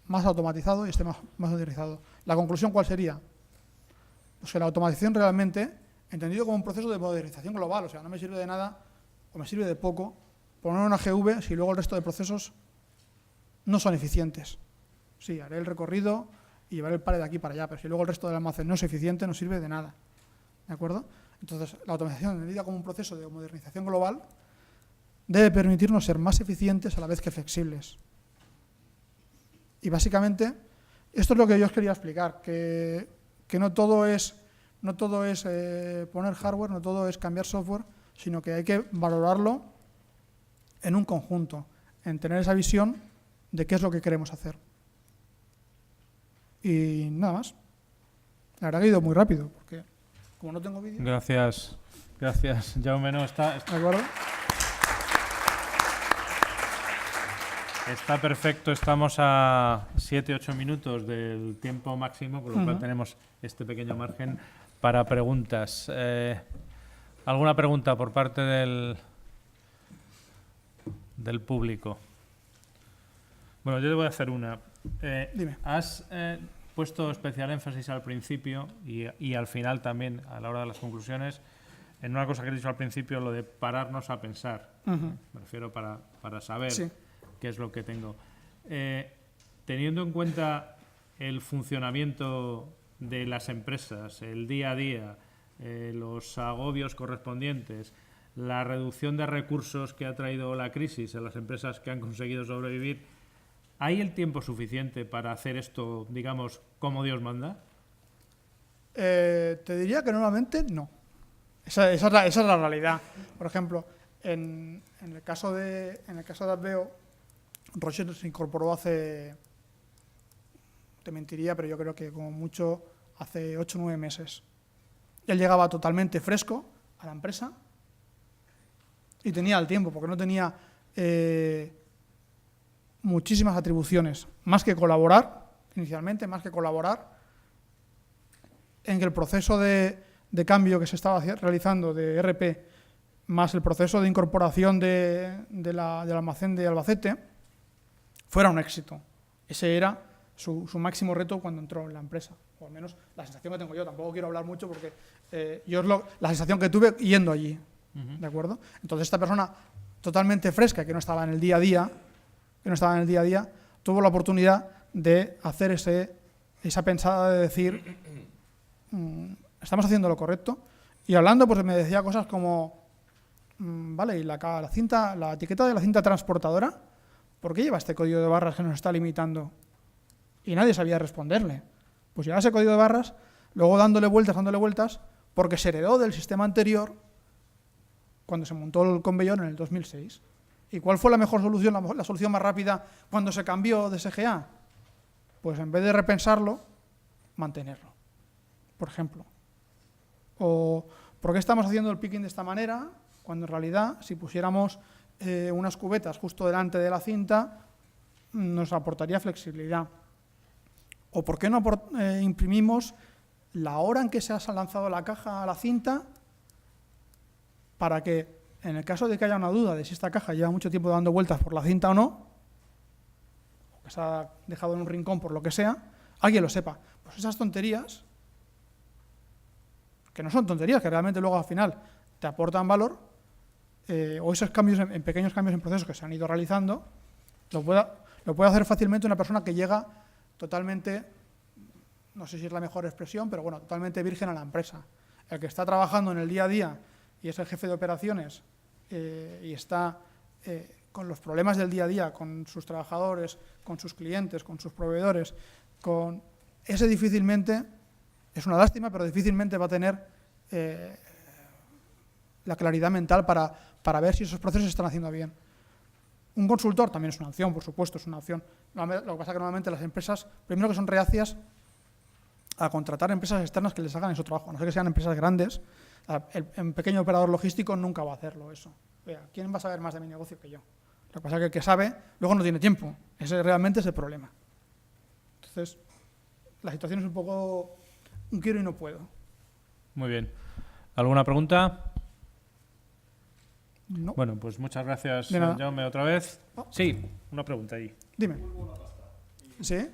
más automatizado y esté más modernizado. ¿La conclusión cuál sería? Pues que la automatización realmente, entendido como un proceso de modernización global, o sea, no me sirve de nada o me sirve de poco poner una GV si luego el resto de procesos no son eficientes. Sí, haré el recorrido y llevaré el pallet de aquí para allá, pero si luego el resto del almacén no es eficiente, no sirve de nada. ¿De acuerdo? Entonces, la automatización, entendida como un proceso de modernización global, debe permitirnos ser más eficientes a la vez que flexibles. Y básicamente, esto es lo que yo os quería explicar, que no todo es poner hardware, no todo es cambiar software, sino que hay que valorarlo en un conjunto, en tener esa visión de qué es lo que queremos hacer. Y nada más. La verdad que he ido muy rápido, porque como no tengo vídeo... Gracias, Jaume. No, está ¿De acuerdo? Está perfecto, estamos a 7-8 minutos del tiempo máximo, con lo cual tenemos este pequeño margen para preguntas. ¿Alguna pregunta por parte del público? Bueno, yo le voy a hacer una. Dime. Has puesto especial énfasis al principio y al final también, a la hora de las conclusiones, en una cosa que he dicho al principio, lo de pararnos a pensar. Me refiero para saber qué es lo que tengo. Teniendo en cuenta el funcionamiento de las empresas, el día a día, los agobios correspondientes, la reducción de recursos que ha traído la crisis en las empresas que han conseguido sobrevivir, ¿hay el tiempo suficiente para hacer esto, digamos, como Dios manda? Te diría que normalmente no. Esa es la realidad. Por ejemplo, en el caso de Adveo, Roger se incorporó hace, te mentiría, pero yo creo que como mucho hace 8 o 9 meses. Él llegaba totalmente fresco a la empresa y tenía el tiempo, porque no tenía muchísimas atribuciones, más que colaborar, inicialmente, en que el proceso de cambio que se estaba realizando de ERP, más el proceso de incorporación del almacén de Albacete, fuera un éxito. Ese era su máximo reto cuando entró en la empresa, o al menos la sensación que tengo yo. Tampoco quiero hablar mucho porque yo es la sensación que tuve yendo allí, ¿de acuerdo? Entonces esta persona totalmente fresca, que no estaba en el día a día, tuvo la oportunidad de hacer esa pensada de decir, estamos haciendo lo correcto. Y hablando, pues me decía cosas como, vale, y la etiqueta de la cinta transportadora, ¿por qué lleva este código de barras que nos está limitando? Y nadie sabía responderle. Pues lleva ese código de barras, luego dándole vueltas, porque se heredó del sistema anterior cuando se montó el Conveyón en el 2006. ¿Y cuál fue la mejor solución, la solución más rápida cuando se cambió de SGA? Pues en vez de repensarlo, mantenerlo, por ejemplo. O ¿por qué estamos haciendo el picking de esta manera? Cuando en realidad, si pusiéramos unas cubetas justo delante de la cinta, nos aportaría flexibilidad. ¿O por qué no imprimimos la hora en que se ha lanzado la caja a la cinta para que, en el caso de que haya una duda de si esta caja lleva mucho tiempo dando vueltas por la cinta o no, o que se ha dejado en un rincón por lo que sea, alguien lo sepa? Pues esas tonterías, que no son tonterías, que realmente luego al final te aportan valor, o esos cambios, en pequeños cambios en procesos que se han ido realizando, lo puede hacer fácilmente una persona que llega totalmente, no sé si es la mejor expresión, pero bueno, totalmente virgen a la empresa. El que está trabajando en el día a día y es el jefe de operaciones y está con los problemas del día a día, con sus trabajadores, con sus clientes, con sus proveedores, ese difícilmente, es una lástima, pero difícilmente va a tener la claridad mental para ver si esos procesos se están haciendo bien. Un consultor también es una opción, por supuesto, es una opción. Lo que pasa es que normalmente las empresas, primero que son reacias a contratar empresas externas que les hagan ese trabajo, a no ser que sean empresas grandes. Un pequeño operador logístico nunca va a hacerlo eso. Oiga, ¿quién va a saber más de mi negocio que yo? Lo que pasa es que el que sabe, luego no tiene tiempo. Ese realmente es el problema. Entonces, la situación es un poco un quiero y no puedo. Muy bien. ¿Alguna pregunta? No. Bueno, pues muchas gracias, De nada. Jaume, otra vez. Sí, una pregunta ahí. Dime. ¿Sí?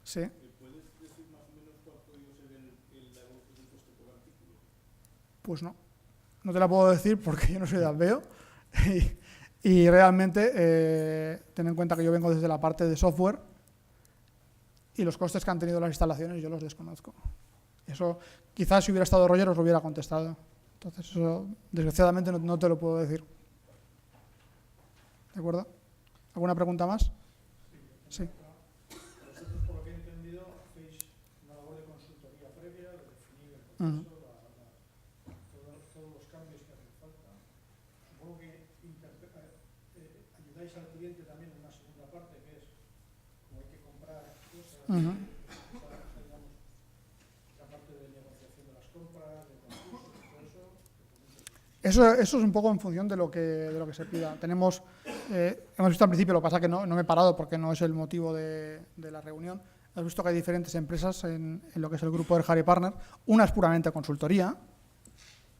Sí. Pues no. No te la puedo decir porque yo no soy de Adveo. Y realmente, ten en cuenta que yo vengo desde la parte de software y los costes que han tenido las instalaciones yo los desconozco. Eso, quizás si hubiera estado Roger os lo hubiera contestado. Entonces, eso, desgraciadamente, no te lo puedo decir. ¿De acuerdo? ¿Alguna pregunta más? Sí. Vosotros, por lo que he entendido, hacéis una labor de consultoría previa, de definir el proceso, todos los cambios que hacen falta. Supongo que ayudáis al cliente también en una segunda parte, que es como hay que comprar cosas, digamos, la parte de negociación de las compras, de concursos, todo eso. Eso es un poco en función de lo que se pida. Hemos visto al principio, lo que pasa es que no me he parado porque no es el motivo de la reunión. Hemos visto que hay diferentes empresas en lo que es el grupo de Harry Partner. Una es puramente consultoría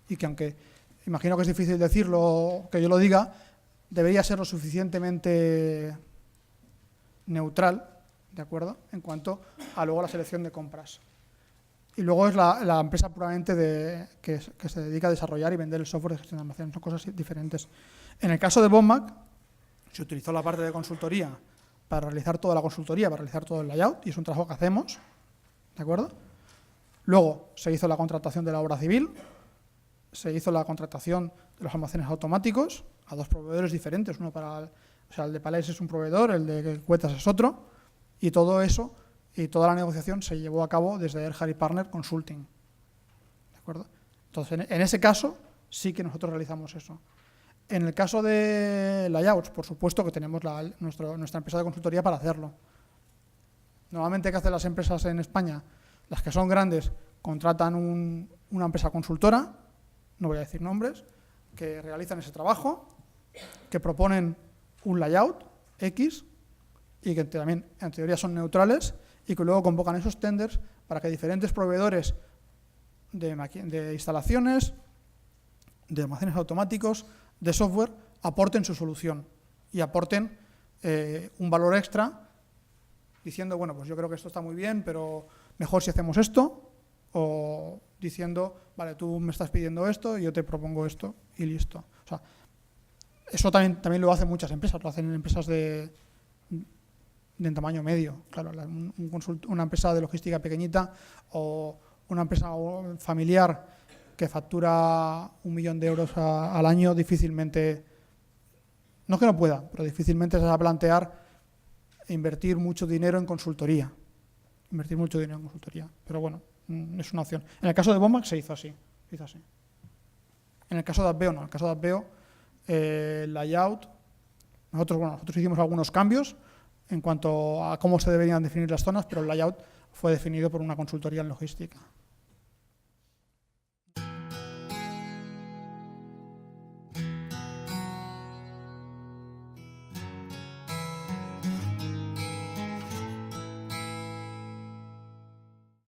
y que, aunque imagino que es difícil decirlo, que yo lo diga, debería ser lo suficientemente neutral, ¿de acuerdo?, en cuanto a luego la selección de compras. Y luego es la empresa puramente que se dedica a desarrollar y vender el software de gestión de almacenes. Son cosas diferentes. En el caso de Bommac, se utilizó la parte de consultoría para realizar toda la consultoría, para realizar todo el layout, y es un trabajo que hacemos, ¿de acuerdo? Luego se hizo la contratación de la obra civil, se hizo la contratación de los almacenes automáticos a dos proveedores diferentes. Uno el de Palés es un proveedor, el de Cuetas es otro, y todo eso y toda la negociación se llevó a cabo desde Harry Partner Consulting. ¿De acuerdo? Entonces, en ese caso, sí que nosotros realizamos eso. En el caso de layouts, por supuesto que tenemos nuestra empresa de consultoría para hacerlo. Normalmente, ¿qué hacen las empresas en España? Las que son grandes contratan una empresa consultora, no voy a decir nombres, que realizan ese trabajo, que proponen un layout X y que también en teoría son neutrales, y que luego convocan esos tenders para que diferentes proveedores de instalaciones, de almacenes automáticos, de software, aporten su solución y aporten un valor extra diciendo, bueno, pues yo creo que esto está muy bien, pero mejor si hacemos esto, o diciendo, vale, tú me estás pidiendo esto y yo te propongo esto y listo. O sea, eso también lo hacen muchas empresas, lo hacen empresas de tamaño medio. Claro, una empresa de logística pequeñita o una empresa familiar que factura 1 millón de euros al año, difícilmente, no es que no pueda, pero difícilmente se va a plantear invertir mucho dinero en consultoría. Pero bueno, es una opción. En el caso de Bommac se hizo así. En el caso de Adveo no. En el caso de Adveo, el layout, nosotros hicimos algunos cambios en cuanto a cómo se deberían definir las zonas, pero el layout fue definido por una consultoría en logística.